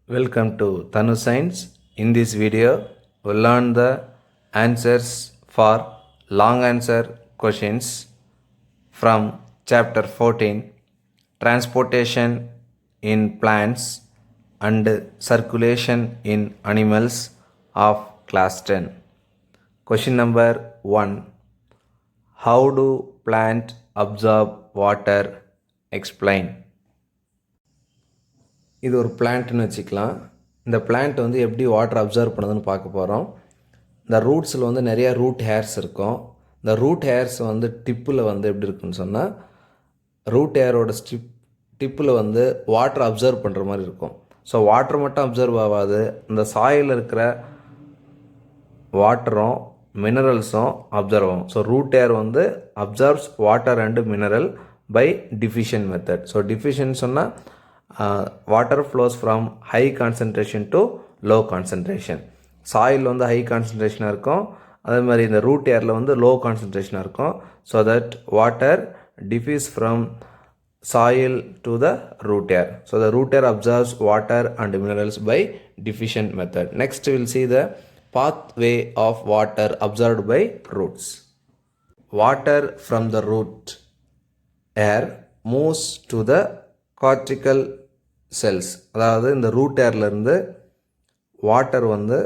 Welcome to Tanu Science. In this video, we'll learn the answers for long answer questions from chapter 14, Transportation in Plants and Circulation in Animals of class 10. Question number 1. How do plants absorb water? Explain. இது ஒரு பிளான்ட்னு வச்சுக்கலாம். இந்த plant வந்து எப்படி water observe பண்ணுதுன்னு பார்க்க போகிறோம். இந்த ரூட்ஸில் வந்து நிறையா ரூட் ஹேர்ஸ் இருக்கும். இந்த ரூட் ஹேர்ஸ் வந்து டிப்பில் வந்து எப்படி இருக்குன்னு சொன்னால், ரூட் ஹேரோட டிப்பில் வந்து வாட்டர் அப்சர்வ் பண்ணுற மாதிரி இருக்கும். ஸோ வாட்டர் மட்டும் அப்சர்வ் ஆகாது, இந்த சாயில் இருக்கிற வாட்டரும் மினரல்ஸும் அப்சர்வ் ஆகும். ஸோ ரூட் ஹேர் வந்து absorbs water and mineral by diffusion method. So diffusion சொன்னால் water flows from high concentration to low concentration. சாயில் வந்து ஹை கான்சன்ட்ரேஷனாக இருக்கும், அதே மாதிரி இந்த ரூட் ஏரில் வந்து லோ கான்சன்ட்ரேஷனாக இருக்கும். So that water diffuse from soil to the root air. So the root air absorbs water and minerals by diffusion method. Next we will see the pathway of water absorbed by roots. Water from the root air moves to the cortical cells. அதாவது இந்த root ஏர்லேருந்து water வந்து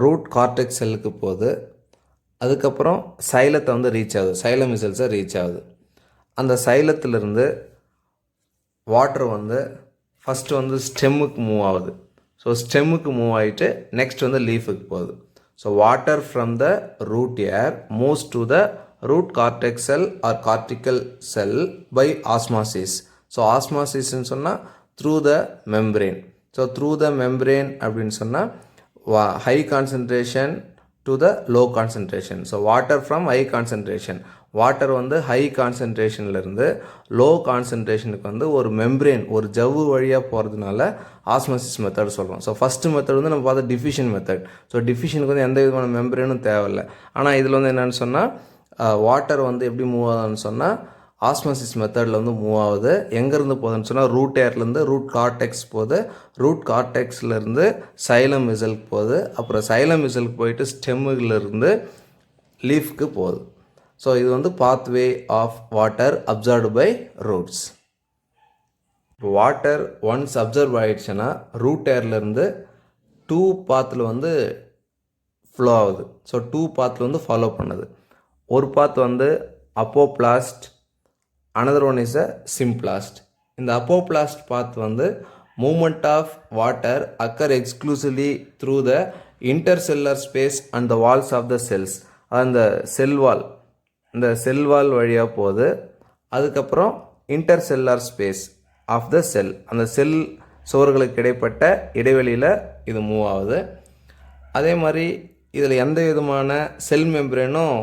root cortex செல்லுக்கு போகுது. அதுக்கப்புறம் சைலத்தை வந்து reach ஆகுது, xylem செல்ஸை reach ஆகுது. அந்த சைலத்திலிருந்து வாட்டர் வந்து ஃபஸ்ட்டு வந்து ஸ்டெம்முக்கு மூவ் ஆகுது. ஸோ ஸ்டெம்முக்கு மூவ் ஆகிட்டு நெக்ஸ்ட் வந்து லீஃபுக்கு போகுது. So water from the root hair moves to the root cortex cell or cortical cell by osmosis. So ஆஸ்மாசிஸ்ன்னு சொன்னால் through the membrane. So through the membrane அப்படின்னு சொன்னால் high concentration to the low concentration. So water from high concentration, water வந்து high கான்சன்ட்ரேஷன்லேருந்து low கான்சன்ட்ரேஷனுக்கு வந்து ஒரு membrane, ஒரு ஜவ்வு வழியாக போகிறதுனால ஆஸ்மாசிஸ் மெத்தட் சொல்கிறோம். ஸோ ஃபஸ்ட்டு மெத்தட் வந்து நம்ம பார்த்தா டிஃபிஷன் மெத்தட். ஸோ டிஃபிஷனுக்கு வந்து எந்த விதமான மெம்ப்ரெயினும் தேவையில்லை. ஆனால் இதில் வந்து என்னென்னு சொன்னால் வாட்டர் வந்து எப்படி மூவ் ஆகுதுன்னு சொன்னால் ஆஸ்மாசிஸ் மெத்தடில் வந்து மூவ் ஆகுது. எங்கேருந்து போகுதுன்னு சொன்னால் ரூட் ஏர்லேருந்து ரூட் கார்டெக்ஸ் போகுது, ரூட் கார்டெக்ஸ்லேருந்து சைலம் விசலுக்கு போகுது, அப்புறம் சைலம் விசலுக்கு போயிட்டு ஸ்டெம்முலேருந்து லீஃப்க்கு போகுது. ஸோ இது வந்து pathway of water absorbed by roots. இப்போ வாட்டர் ஒன்ஸ் அப்சர்வ் ஆகிடுச்சுன்னா ரூட் ஏர்லேருந்து 2 பாத்தில் வந்து ஃப்ளோ ஆகுது. ஸோ 2 பாத்தில் வந்து ஃபாலோ பண்ணுது. ஒரு பாத் வந்து அப்போப்ளாஸ்ட், another one is a symplast. இந்த அப்போப்ளாஸ்ட் பாத் வந்து movement of water occur exclusively through the intercellular space and the walls of the cells. அந்த செல் வால், இந்த செல் வால் வழியாக போகுது. அதுக்கப்புறம் இன்டர்செல்லார் ஸ்பேஸ் ஆஃப் த செல், அந்த செல் சுவர்களுக்கு இடைப்பட்ட இடைவெளியில் இது மூவ் ஆகுது. அதே மாதிரி இதில் எந்த விதமான செல் மெம்பரேனும்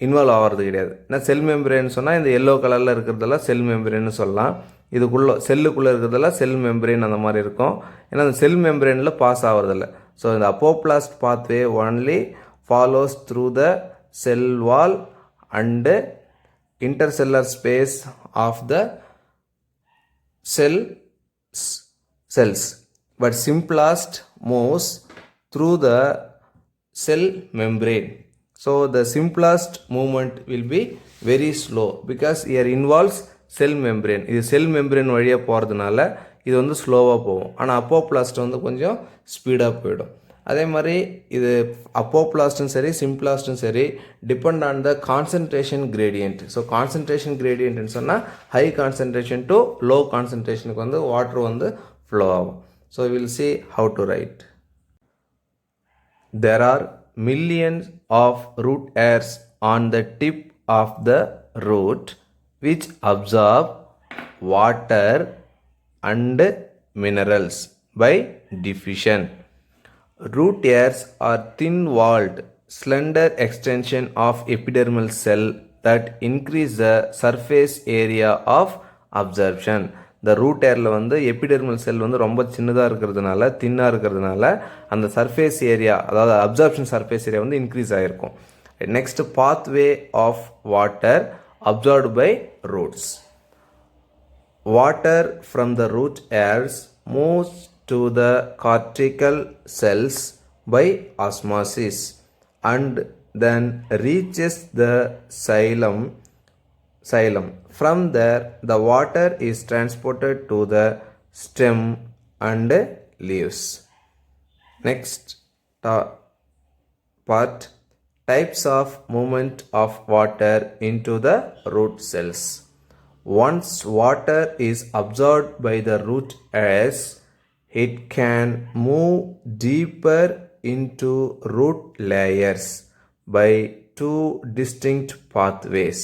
இன்வால்வ் ஆகிறது கிடையாது. ஏன்னா செல் மெம்பரேன்னு சொன்னால் இந்த எல்லோ கலரில் இருக்கிறதெல்லாம் செல் மெம்பரேன்னு சொல்லலாம். இதுக்குள்ளே செல்லுக்குள்ளே இருக்கிறதெல்லாம் செல் மெம்பரேன் அந்த மாதிரி இருக்கும். ஏன்னா அந்த செல் மெம்பரேனில் பாஸ் ஆகிறதில்ல. ஸோ இந்த apoplast pathway only follows through the cell wall and intercellular space of the cells. But symplast moves through the cell membrane. So the simplest movement will be very slow because here involves cell membrane. இது செல் membrane வழியாக போகிறதுனால இது வந்து ஸ்லோவாக போகும். ஆனால் அப்போப்ளாஸ்ட் வந்து கொஞ்சம் ஸ்பீடாக போயிடும். அதே மாதிரி இது அப்போப்ளாஸ்ட்டும் சரி சிம்ப்ளாஸ்ட்டும் சரி depend on the concentration gradient. So concentration கிரேடியன்ட்னு சொன்னால் ஹை கான்சன்ட்ரேஷன் டு லோ கான்சன்ட்ரேஷனுக்கு வந்து வாட்டர் வந்து ஃப்ளோ ஆகும். So we'll see how to write. There are millions of root hairs on the tip of the root which absorb water and minerals by diffusion. Root hairs are thin-walled, slender extension of epidermal cell that increase the surface area of absorption. இந்த root ஏரில் வந்து epidermal செல் வந்து ரொம்ப சின்னதாக இருக்கிறதுனால, தின்னாக இருக்கிறதுனால அந்த சர்ஃபேஸ் ஏரியா, அதாவது அப்சார்ப்ஷன் சர்ஃபேஸ் ஏரியா வந்து இன்க்ரீஸ் ஆகிருக்கும். Next pathway of water absorbed by roots. Water from the root hairs moves to the cortical cells by osmosis and then reaches the xylem. From there, the water is transported to the stem and leaves. Next part, types of movement of water into the root cells. Once water is absorbed by the root hairs, it can move deeper into root layers by two distinct pathways.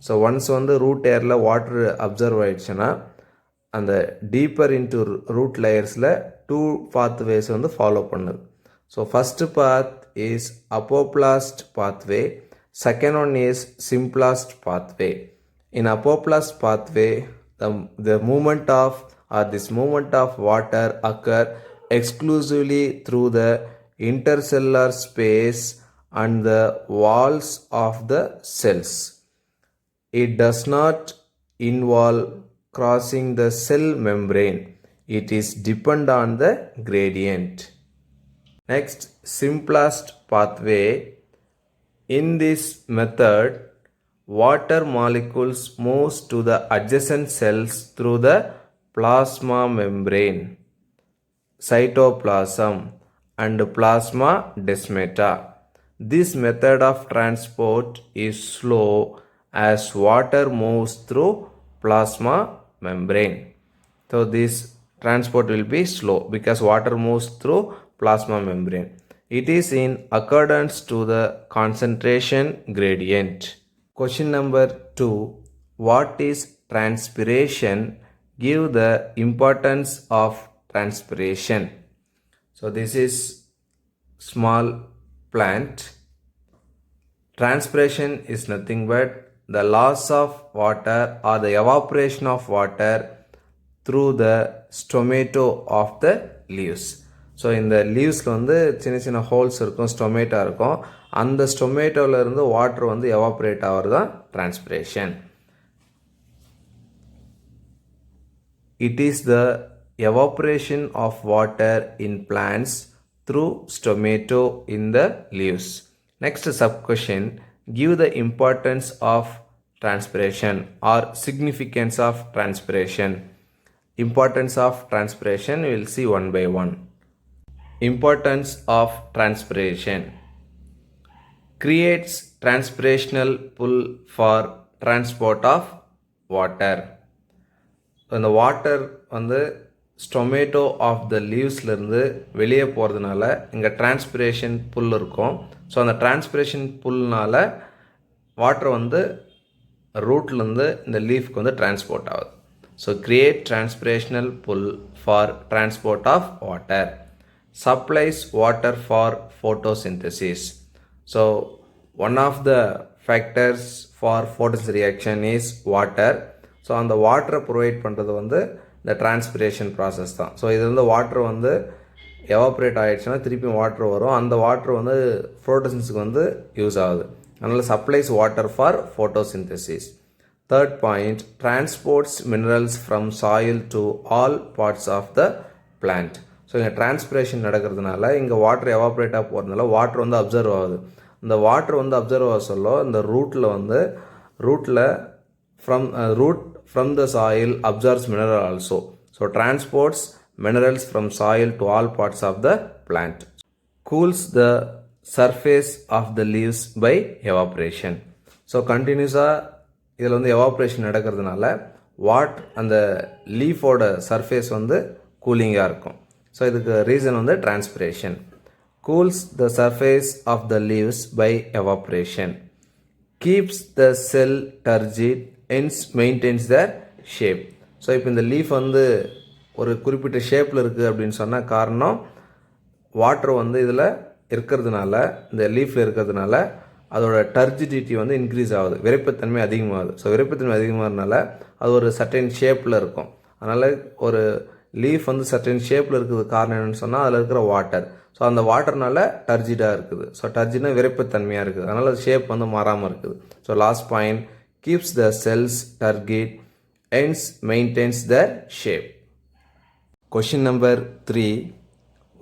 So once on the root air la water absorb ஆயிடுச்சுன்னா அந்த deeper into root layers-ல two pathways வந்து follow பண்ணுது. So first path is apoplast pathway, second one is symplast pathway. In apoplast pathway, the movement of this movement of water occur exclusively through the intercellular space and the walls of the cells. It does not involve crossing the cell membrane. It is depend on the gradient. Next, symplast pathway. In this method, water molecules moves to the adjacent cells through the plasma membrane, cytoplasm and plasma desmata. This method of transport is slow as water moves through plasma membrane. So this transport will be slow because water moves through plasma membrane. It is in accordance to the concentration gradient. Question number 2. What is transpiration? Give the importance of transpiration. So this is small plant. Transpiration is nothing but the loss of water or the evaporation of water through the stomata of the leaves. So இந்த லீவ்ஸில் வந்து சின்ன சின்ன holes இருக்கும், stomata இருக்கும். அந்த ஸ்டொமேட்டோவில் இருந்து water வந்து evaporate ஆகிறது தான் transpiration. It is the evaporation of water in plants through stomata in the leaves. Next sub question, give the importance of transpiration or significance of transpiration. Importance of transpiration we will see one by one. Importance of transpiration. Creates transpirational pull for transport of water. அந்த water வந்து stomata of the லீவ்ஸ்லேருந்து வெளியே போகிறதுனால இங்கே transpiration புல் இருக்கும். So அந்த transpiration புல்னால் water வந்து ரூட்லேருந்து இந்த லீஃப்க்கு வந்து டிரான்ஸ்போர்ட் ஆகுது. So create transpirational pull for transport of water. Supplies water for photosynthesis. So one of the factors for photosynthesis reaction is water. ஸோ அந்த வாட்டரை ப்ரொவைட் பண்ணுறது வந்து இந்த டிரான்ஸ்பிரேஷன் ப்ராசஸ் தான். ஸோ இது வந்து வாட்டர் வந்து எவாப்ரேட் ஆகிடுச்சுன்னா திருப்பியும் வாட்டர் வரும். அந்த வாட்டர் வந்து ஃபோட்டோசிந்தசிஸ்க்கு வந்து யூஸ் ஆகுது. அதனால் supplies water for photosynthesis. Third point, transports minerals from soil to all parts of the plant. So இங்கே டிரான்ஸ்பிரேஷன் நடக்கிறதுனால இங்கே வாட்டர் எவாப்ரேட்டாக போகிறதுனால வாட்டர் வந்து அப்சர்வ் ஆகுது. இந்த வாட்டர் வந்து அப்சர்வ் ஆக சொல்ல இந்த ரூட்டில் from the soil absorbs mineral also. So transports minerals from soil to all parts of the plant. Cools the surface of the leaves by evaporation. So continuously இதில் வந்து எவாப்ரேஷன் நடக்கிறதுனால அந்த லீஃபோட சர்ஃபேஸ் வந்து கூலிங்காக இருக்கும். ஸோ இதுக்கு ரீசன் வந்து transpiration. Cools the surface of the leaves by evaporation. Keeps the cell turgid, hence maintains their shape. So இப்போ இந்த லீஃப் வந்து ஒரு குறிப்பிட்ட ஷேப்பில் இருக்குது அப்படின்னு சொன்ன காரணம் வாட்டர் வந்து இதில் இருக்கிறதுனால, இந்த லீஃபில் இருக்கிறதுனால அதோட டர்ஜிடிட்டி வந்து இன்க்ரீஸ் ஆகுது, விரைப்புத்தன்மை அதிகமாகுது. ஸோ விரைப்புத்தன்மை அதிகமாகறதுனால அது ஒரு சர்டைன் ஷேப்பில் இருக்கும். அதனால் ஒரு லீஃப் வந்து சர்டைன் ஷேப்பில் இருக்கிறது காரணம் என்னென்னு சொன்னால் அதில் இருக்கிற வாட்டர். ஸோ அந்த வாட்டர்னால டர்ஜிடாக இருக்குது. ஸோ டர்ஜிட்னா விரைப்புத்தன்மையாக இருக்குது. அதனால் அது ஷேப் வந்து மாறாமல் இருக்குது. So last point, keeps the cells turgid, hence maintains their shape. Question number 3.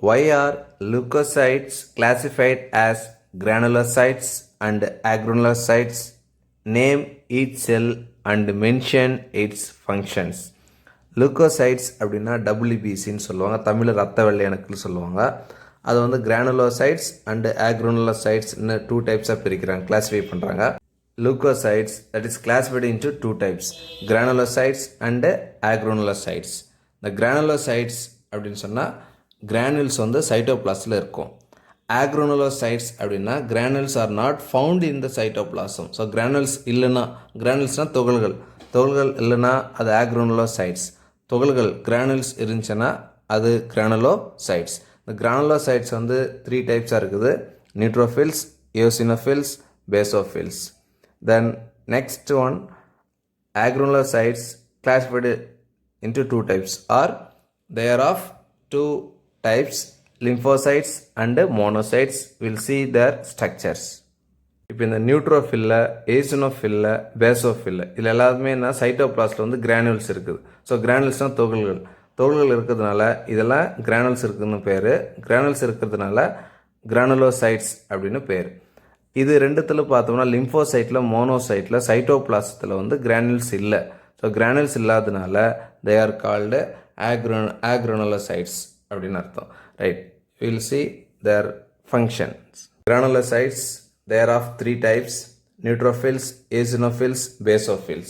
Why are leukocytes classified as granulocytes and agranulocytes? Name each cell and mention its functions. லுக்கோசைட்ஸ் அப்படின்னா டபிள்யூபிசின்னு சொல்லுவாங்க, தமிழில் ரத்த வெள்ளை அணுக்கள் சொல்லுவாங்க. அது வந்து கிரானுலோசைட்ஸ் அண்டு ஆக்ரோனுலோசைட்ஸ்னு 2 டைப்ஸாக பிரிக்கிறாங்க, கிளாஸிஃபை பண்ணுறாங்க. Leucocytes that is classified into 2 types, granulocytes and agranulocytes. இந்த கிரானுலோசைட்ஸ் அப்படின்னு சொன்னால் கிரானுல்ஸ் வந்து சைட்டோபிளாஸில் இருக்கும். ஆக்ரோனுலோசைட்ஸ் அப்படின்னா granules are not found in the cytoplasm. So granules இல்லைன்னா, கிரானுல்ஸ்னால் துகள்கள் இல்லைன்னா அது ஆக்ரோனுலோசைட்ஸ். துகள்கள் கிரானுல்ஸ் இருந்துச்சுன்னா அது கிரானுலோசைட்ஸ். இந்த கிரானுலோசைட்ஸ் வந்து 3 டைப்ஸாக இருக்குது, neutrophils, eosinophils, basophils. Then next one agranulocytes classified into 2 types or they are of 2 types, lymphocytes and monocytes. We'll see their structures. இப்போ இந்த நியூட்ரோஃபில்ல, ஏசினோஃபில்ல, பேசோஃபில்ல இதில் எல்லாருமே என்ன சைட்டோபிளாஸில் வந்து கிரானுல்ஸ் இருக்குது. ஸோ கிரானுல்ஸ்னால் துகள்கள் இருக்கிறதுனால இதெல்லாம் கிரானுல்ஸ் இருக்குதுன்னு பேர். கிரானுல்ஸ் இருக்கிறதுனால கிரானுலோசைட்ஸ் அப்படின்னு பேர். இது ரெண்டுத்தில் பார்த்தோம்னா லிம்போசைட்டில், மோனோசைட்டில், சைட்டோபிளாசத்தில் வந்து கிரானுல்ஸ் இல்லை. ஸோ கிரானுல்ஸ் இல்லாததுனால தே ஆர் கால்டு ஆக்ரோனுலோசைட்ஸ் அப்படின்னு அர்த்தம். Right, will see their functions. Granulocytes they are of 3 types, neutrophils, eosinophils, basophils.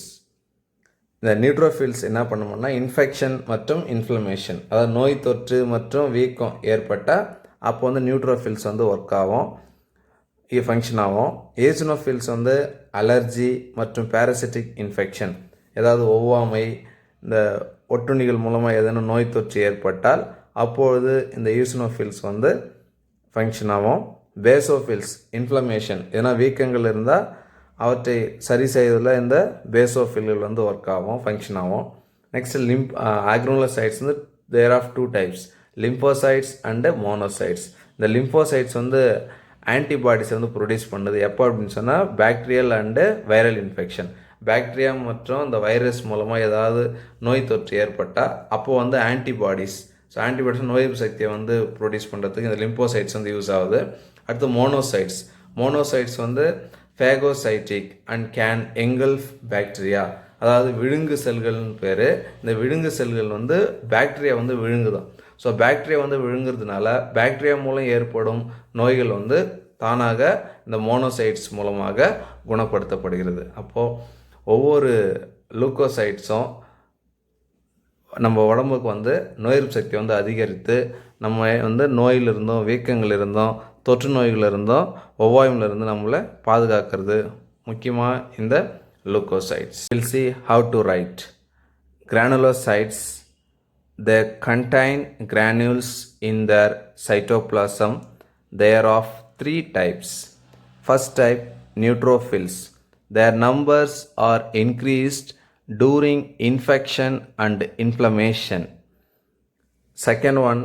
இந்த நியூட்ரோஃபில்ஸ் என்ன பண்ணுவோம்னா இன்ஃபெக்ஷன் மற்றும் இன்ஃப்ளமேஷன், அதாவது நோய் தொற்று மற்றும் வீக்கம் ஏற்பட்டால் அப்போ வந்து நியூட்ரோஃபில்ஸ் வந்து ஒர்க் ஆகும், ஃபங்க்ஷன் ஆகும். ஏசினோஃபில்ஸ் வந்து அலர்ஜி மற்றும் பேரசிட்டிக் இன்ஃபெக்ஷன், ஏதாவது ஒவ்வாமை, இந்த ஒட்டுண்ணிகள் மூலமாக ஏதேனும் நோய் தொற்று ஏற்பட்டால் அப்பொழுது இந்த ஈசினோஃபில்ஸ் வந்து ஃபங்க்ஷன் ஆகும். பேசோஃபில்ஸ் இன்ஃப்ளமேஷன், ஏன்னா வீக்கங்கள் இருந்தால் அவற்றை சரி செய்வதில் இந்த பேசோஃபில்கள் வந்து ஒர்க் ஆகும், ஃபங்க்ஷன் ஆகும். நெக்ஸ்ட் ஆக்ரோனுலோசைட்ஸ் வந்து they're of 2 types, lymphocytes and monocytes. இந்த லிம்போசைட்ஸ் வந்து ஆன்டிபாடிஸ் வந்து ப்ரொடியூஸ் பண்ணுது. எப்போ அப்படின்னு சொன்னால் bacterial and viral infection, bacteria மற்றும் இந்த வைரஸ் மூலமாக ஏதாவது நோய் தொற்று ஏற்பட்டால் அப்போது வந்து ஆன்டிபாடிஸ், ஸோ ஆன்டிபாடிஸ் நோய் எதிர்ப்பு சக்தியை வந்து ப்ரொடியூஸ் பண்ணுறதுக்கு இந்த லிம்போசைட்ஸ் வந்து யூஸ் ஆகுது. அடுத்து மோனோசைட்ஸ் வந்து ஃபேகோசைட்டிக் அண்ட் கேன் எங்கல்ஃப் பாக்டீரியா, அதாவது விழுங்கு செல்கள்னு பேர். இந்த விழுங்கு செல்கள் வந்து பாக்டீரியா வந்து விழுங்குதான். ஸோ பாக்டீரியா வந்து விழுங்குறதுனால பாக்டீரியா மூலம் ஏற்படும் நோய்கள் வந்து தானாக இந்த மோனோசைட்ஸ் மூலமாக குணப்படுத்தப்படுகிறது. அப்போது ஒவ்வொரு லுக்கோசைட்ஸும் நம்ம உடம்புக்கு வந்து நோய் எதிர்ப்பு சக்தி வந்து அதிகரித்து நம்ம வந்து நோயிலிருந்தோம், வீக்கங்கள் இருந்தோம், தொற்று நோய்கள் இருந்தோம், ஒவ்வாய்மிலிருந்து நம்மளை பாதுகாக்கிறது முக்கியமாக இந்த leucocytes. We'll see how to write. Granulocytes, they contain granules in their cytoplasm. They are of 3 types. First type, neutrophils. Their numbers are increased during infection and inflammation. Second one,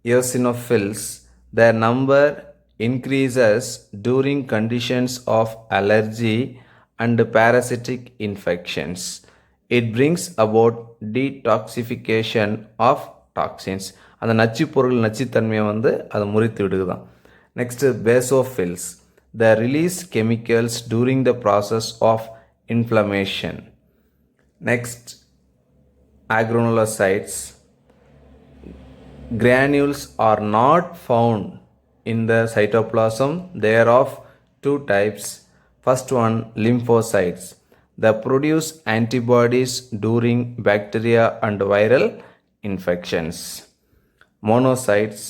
eosinophils. Their number increases during conditions of allergy and parasitic infections. It brings about detoxification of toxins. அந்த நச்சு பொருள் நச்சுத்தன்மையை வந்து அதை முறித்து விடுதுதான். Next basophils. They release chemicals during the process of inflammation. Next, agranulocytes. Granules are not found in the cytoplasm. They are of 2 types. First one, lymphocytes. They produce antibodies during bacteria and viral infections. Monocytes.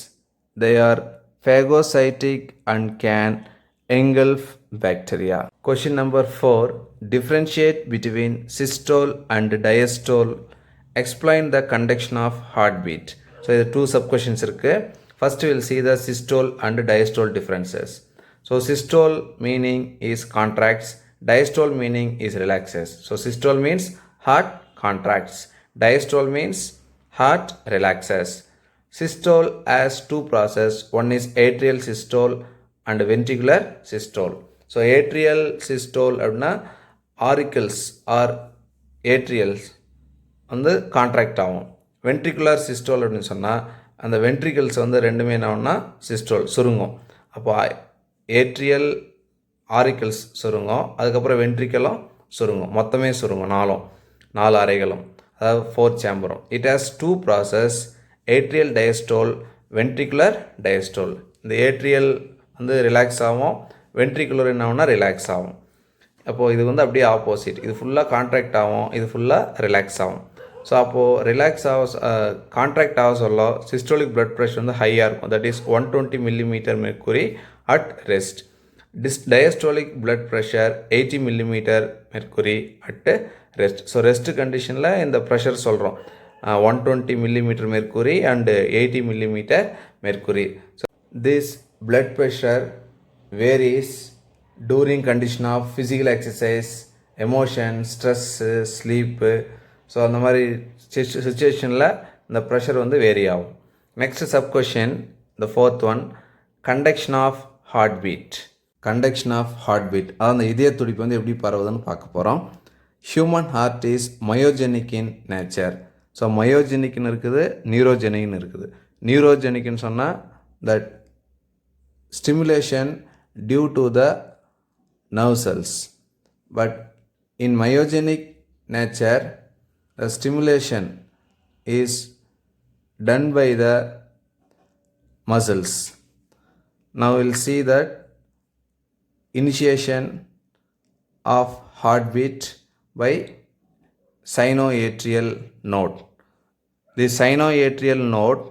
They are phagocytic and can engulf bacteria. Question number 4. Differentiate between systole and diastole. Explain the conduction of heartbeat. So, there are 2 sub-questions இருக்கு. First, we will see the systole and diastole differences. So, systole meaning is contracts, diastole meaning is relaxes. So, systole means heart contracts, diastole means heart relaxes. Systole has 2 processes. One is atrial systole and ventricular systole. So, atrial systole அப்படின்னா auricles or atrials வந்து contract ஆகும். Ventricular systole அப்படின்னு சொன்னால் அந்த ventricles வந்து ரெண்டுமே என்னன்னா systole சுருங்கும். அப்போ ஏட்ரியல் ஆரிக்கல்ஸ் சுருங்கும், அதுக்கப்புறம் வென்ட்ரிக்கலும் சுருங்கும், மொத்தமே சுருங்கும், நாலு அறைகளும், அதாவது 4 சேம்பரும். It has 2 process, atrial diastole, ventricular diastole. இந்த ஏட்ரியல் வந்து ரிலாக்ஸ் ஆகும், வென்ட்ரிகுலர் என்ன ரிலாக்ஸ் ஆகும். அப்போது இது வந்து அப்படியே ஆப்போசிட், இது ஃபுல்லாக கான்ட்ராக்ட் ஆகும், இது ஃபுல்லாக ரிலாக்ஸ் ஆகும். ஸோ அப்போது ரிலாக்ஸ் கான்ட்ராக்ட் ஆக சொல்ல சிஸ்டோலிக் பிளட் ப்ரெஷர் வந்து ஹையாக இருக்கும், that is 120 millimetre mercury at rest. Diastolic blood pressure 80 millimetre mercury at rest. So rest கண்டிஷனில் இந்த ப்ரெஷர் சொல்கிறோம் 120 millimetre mercury and 80 millimetre mercury. So this blood pressure varies during condition of physical exercise, emotion, stress, sleep. ஸோ அந்த மாதிரி சுச்சுவேஷனில் இந்த pressure வந்து vary ஆகும். Next sub question, the 4th one, conduction of heart beat. Conduction of heart beat, அதாவது அந்த இதய துடிப்பு வந்து எப்படி பரவுதுன்னு பார்க்க போகிறோம். Human heart is myogenic in nature. So மயோஜெனிக்னு இருக்குது, நியூரோஜெனிக்னு இருக்குது. நியூரோஜெனிக்னு சொன்னால் that stimulation due to the nerve cells, but in myogenic nature the stimulation is done by the muscles. Now we'll see that initiation of heartbeat by sinoatrial node. The sinoatrial node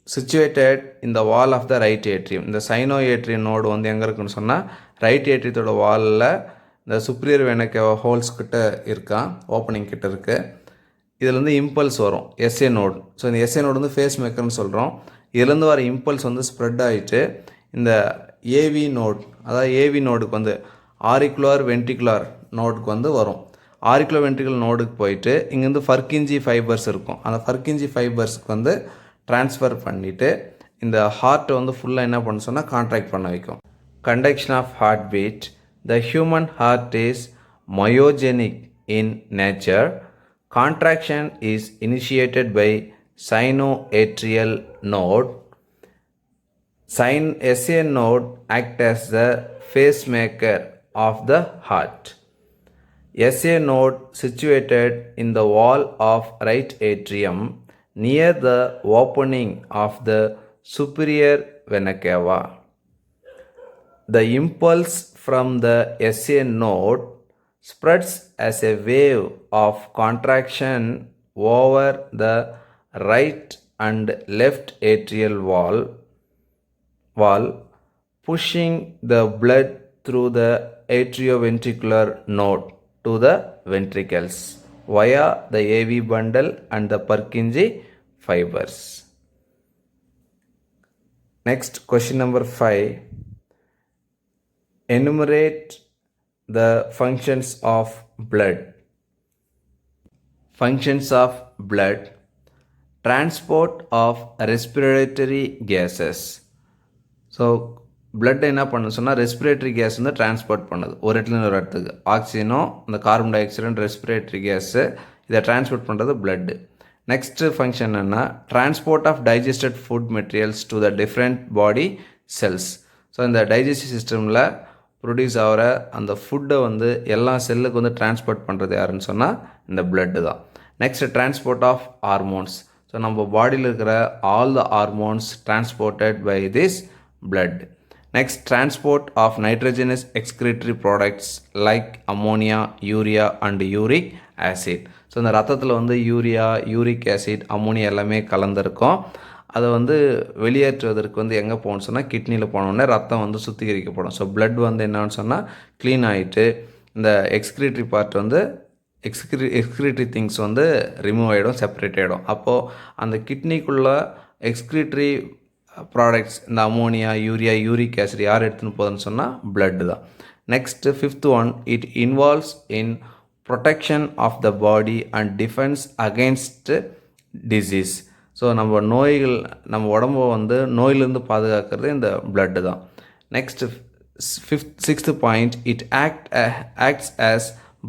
situated in the wall of the right atrium. இந்த சைனோஏட்ரியல் node வந்து எங்கே இருக்குன்னு சொன்னால் right ஏட்ரியத்தோட வாலில் இந்த superior வெனக்க holes கிட்ட இருக்கான், opening கிட்ட இருக்குது. இதில் வந்து இம்பல்ஸ் வரும், எஸ்ஏ நோடு. ஸோ இந்த எஸ்ஏ நோடு வந்து ஃபேஸ் மேக்கர்னு சொல்கிறோம். இதுலேருந்து வர இம்பல்ஸ் வந்து ஸ்ப்ரெட் ஆகிட்டு இந்த ஏவி நோட், அதாவது ஏவி நோடுக்கு வந்து ஆரிக்குலர் வென்ட்ரிகுலர் நோடுக்கு வந்து வரும். ஆரிக்குலர் வென்ட்ரிகுலர் நோடுக்கு போயிட்டு இங்கேருந்து ஃபர்கிஞ்சி ஃபைபர்ஸ் இருக்கும், அந்த ஃபர்கிஞ்சி ஃபைபர்ஸ்க்கு வந்து ட்ரான்ஸ்ஃபர் பண்ணிவிட்டு இந்த ஹார்ட்டை வந்து ஃபுல்லாக என்ன பண்ண சொன்னால் கான்ட்ராக்ட் பண்ண வைக்கும். Conduction of heart beat. The human heart is myogenic in nature. Contraction is initiated by sinoatrial node. SA node act as the pacemaker of the heart. SA node situated in the wall of right atrium near the opening of the superior vena cava. The impulse from the SA node spreads as a wave of contraction over the right and left atrial wall, pushing the blood through the atrioventricular node to the ventricles via the AV bundle and the Purkinje fibers. Next, question number 5. Enumerate the functions of blood. Functions of blood. Transport of respiratory gases. So blood என்ன பண்ணு சொன்னால் respiratory case வந்து transport பண்ணுது ஒரு இடத்துலேருந்து ஒரு இடத்துக்கு. ஆக்சிஜனும் இந்த கார்பன் டை ஆக்சைடும் ரெஸ்பிரேட்டரி கேஸு, இதை டிரான்ஸ்போர்ட் பண்ணுறது பிளட்டு. நெக்ஸ்ட்டு ஃபங்க்ஷன் என்ன, transport of digested food materials to the different body cells. So இந்த டைஜஸ்டிவ் சிஸ்டமில் ப்ரொடியூஸ் ஆகிற அந்த ஃபுட்டை வந்து எல்லா செல்லுக்கு வந்து டிரான்ஸ்போர்ட் பண்ணுறது யாருன்னு சொன்னால் இந்த பிளட்டு தான். Next transport of hormones. So நம்ம பாடியில் இருக்கிற all the hormones transported by this blood. Next, transport of nitrogenous excretory products like ammonia, urea and uric acid. So இந்த ரத்தத்தில் வந்து யூரியா, யூரிக் ஆசிட், அம்மோனியா எல்லாமே கலந்துருக்கும். அதை வந்து வெளியேற்றுவதற்கு வந்து எங்கே போகணும்னு சொன்னால் கிட்னியில் போனோடனே ரத்தம் வந்து சுத்திகரிக்கப்படும். ஸோ பிளட் வந்து என்னன்னு சொன்னால் க்ளீன் ஆகிட்டு இந்த எக்ஸ்கிரீட்டரி பார்ட் வந்து எக்ஸ்கிரீட்டரி திங்ஸ் வந்து ரிமூவ் ஆகிடும், செப்பரேட் ஆகிடும். அப்போது அந்த கிட்னிக்குள்ளே எக்ஸ்கிரீட்டரி ப்ராடக்ட்ஸ் இந்த அமோனியா, யூரியா, யூரிக் ஆசிட் யார் எடுத்துன்னு போகுதுன்னு சொன்னால் பிளட்டு தான். Next 5th one, it involves in protection of the body and defence against disease. So நம்ம உடம்பை வந்து நோயிலிருந்து பாதுகாக்கிறது இந்த பிளட்டு தான். Next 6th point, it acts as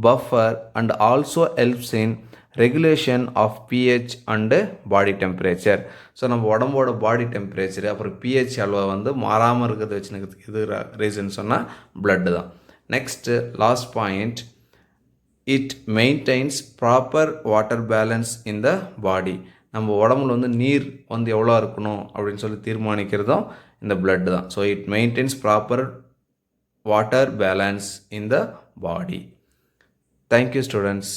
buffer and also helps in regulation of pH and body temperature. So நம்ம உடம்போட body temperature அப்புறம் பிஹெச் அளவை வந்து மாறாமல் இருக்கிறது வச்சுக்கிறதுக்கு இது ரீசன் சொன்னால் blood தான். Next last point, it maintains proper water balance in the body. நம்ம உடம்புல வந்து நீர் வந்து எவ்வளோ இருக்கணும் அப்படின்னு சொல்லி தீர்மானிக்கிறதும் இந்த blood தான். So it maintains proper water balance in the body. Thank you students.